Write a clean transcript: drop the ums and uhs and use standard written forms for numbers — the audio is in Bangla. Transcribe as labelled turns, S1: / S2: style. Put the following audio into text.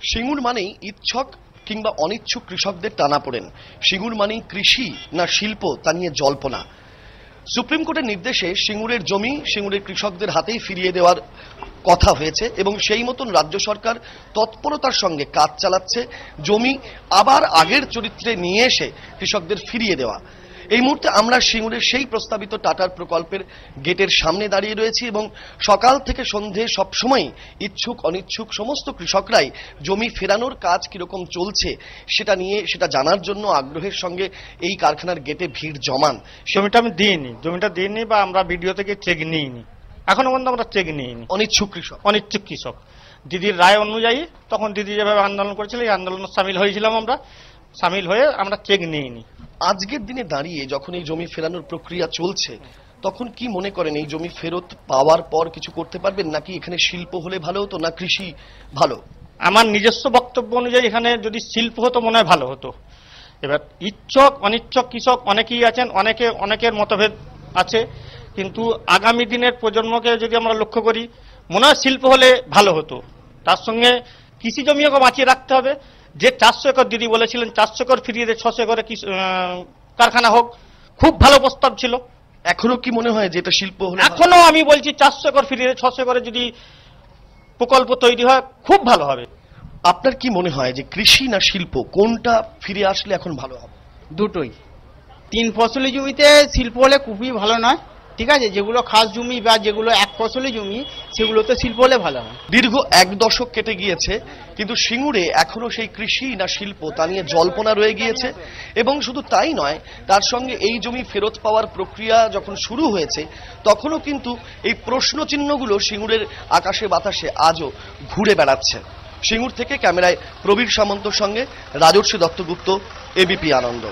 S1: সিঙ্গুর মানেই ইচ্ছক কিংবা অনিচ্ছুক কৃষকদের টানাপোড়েন। সিঙ্গুর মানেই কৃষি না শিল্প তা নিয়ে জল্পনা। সুপ্রিম কোর্টের নির্দেশে সিঙ্গুরের জমি সিঙ্গুরের কৃষকদের হাতেই ফিরিয়ে দেওয়ার কথা হয়েছে এবং সেই মতন রাজ্য সরকার তৎপরতার সঙ্গে কাজ চালাচ্ছে জমি আবার আগের চরিত্রে নিয়ে এসে কৃষকদের ফিরিয়ে দেওয়া। এই মুহূর্তে আমরা সিঙ্গুরের সেই প্রস্তাবিত টাটার প্রকল্পের গেটের সামনে দাঁড়িয়ে রয়েছি এবং সকাল থেকে সন্ধে সবসময় ইচ্ছুক অনিচ্ছুক সমস্ত কৃষকরাই জমি ফেরানোর কাজ কিরকম চলছে সেটা জানার জন্য আগ্রহের সঙ্গে এই কারখানার গেটে ভিড় জমান।
S2: জমিটা দিইনি বা আমরা ভিডিও থেকে চেক নিইনি, এখনো পর্যন্ত আমরা চেক নিইনি।
S1: অনিচ্ছুক
S2: কৃষক দিদির রায় অনুযায়ী তখন দিদি যেভাবে আন্দোলন করেছিল এই আন্দোলনে সামিল হয়েছিলাম, সামিল হয়ে আমরা চেক নিইনি।
S1: আজকের দিনে দাঁড়িয়ে যখন এই জমি ফেরানোর প্রক্রিয়া চলছে তখন কি মনে করেন এই জমি ফেরত পাওয়ার পর কিছু করতে পারবেন, নাকি এখানে শিল্প হলে ভালো হতো না কৃষি ভালো?
S2: আমার নিজস্ব বক্তব্য অনুযায়ী এখানে যদি শিল্প হতো মনে হয় ভালো হতো। এবার ইচ্ছক অনিচ্ছক কৃষক অনেকেই আছেন, অনেকের মতভেদ আছে, কিন্তু আগামী দিনের প্রজন্মকে যদি আমরা লক্ষ্য করি মনে হয় শিল্প হলে ভালো হতো। তার সঙ্গে কৃষি জমিও বাঁচিয়ে রাখতে হবে। যে 400 একর দিদি বলেছিলেন 400 একর ফিরিয়ে দিয়ে 600 একরে কারখানা হোক, খুব ভালো প্রস্তাব ছিল।
S1: এখনো কি মনে হয় যে এটা শিল্প হলে?
S2: এখনো আমি বলছি 400 একর ফিরিয়ে 600 একরে যদি প্রকল্প তৈরি হয় খুব ভালো হবে।
S1: আপনার কি মনে হয় যে কৃষি না শিল্প কোনটা ফিরে আসলে এখন ভালো হবে?
S3: দুটোই। 3 ফসলি জমিতে শিল্প হলে খুবই ভালো নয়, ঠিক আছে? যেগুলো খাস জমি বা যেগুলো এক ফসলি জমি সেগুলোতে শিল্প হলে ভালো হয়।
S1: দীর্ঘ 1 দশক কেটে গিয়েছে কিন্তু সিঙ্গুরে এখনো সেই কৃষি না শিল্প তা নিয়ে জল্পনা রয়ে গিয়েছে। এবং শুধু তাই নয়, তার সঙ্গে এই জমি ফেরত পাওয়ার প্রক্রিয়া যখন শুরু হয়েছে তখনও কিন্তু এই প্রশ্নচিহ্নগুলো সিঙ্গুরের আকাশে বাতাসে আজও ঘুরে বেড়াচ্ছে। সিঙ্গুর থেকে ক্যামেরায় প্রবীর সামন্তর সঙ্গে রাজর্ষি দত্তগুপ্ত, এবিপি আনন্দ।